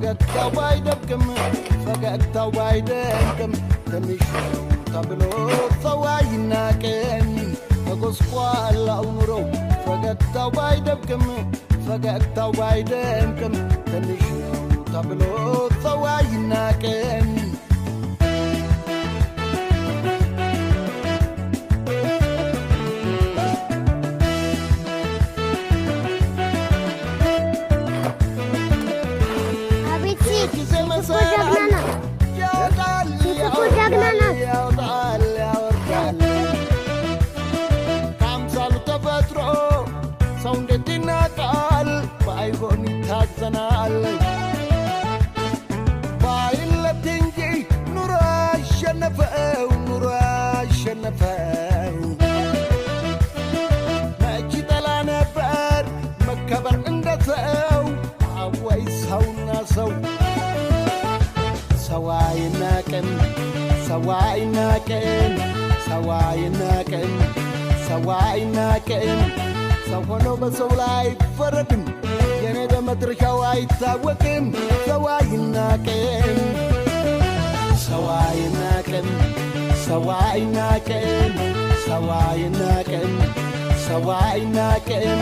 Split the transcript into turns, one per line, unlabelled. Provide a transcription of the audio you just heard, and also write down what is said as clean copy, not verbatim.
ፈገግታው ባይደምቅም ፈገግታው ባይደምቅም ትንሽ ተብሎ ሰው አይናቅም በጎስቋላው ኑሮ ፈገግታው ባይደምቅም ፈገግታው ባይደምቅም ትንሽ ተብሎ ሰው አይናቅም ካምሳሉ ተፈጥሮ ሰው እንዴት ይናቃል ባይሆን ይታዘናል ባይለት እንጂ ኑሮ አሸነፈው ኑሮ አሸነፈው መች ጠላ ነበር መከበር እንደ ሰው አወይ ሰውና ሰው ሰው አይናቅም ሰው አይናቅም ሰው አይናቅም ሰው አይናቅም ሰው ሆኖ በሰው ላይ አይፈረድም የኔ በመድረሻው አይታወቅም ሰው አይናቅም ሰው አይናቅም ሰው አይናቅም ሰው አይናቅም ሰው አይናቅም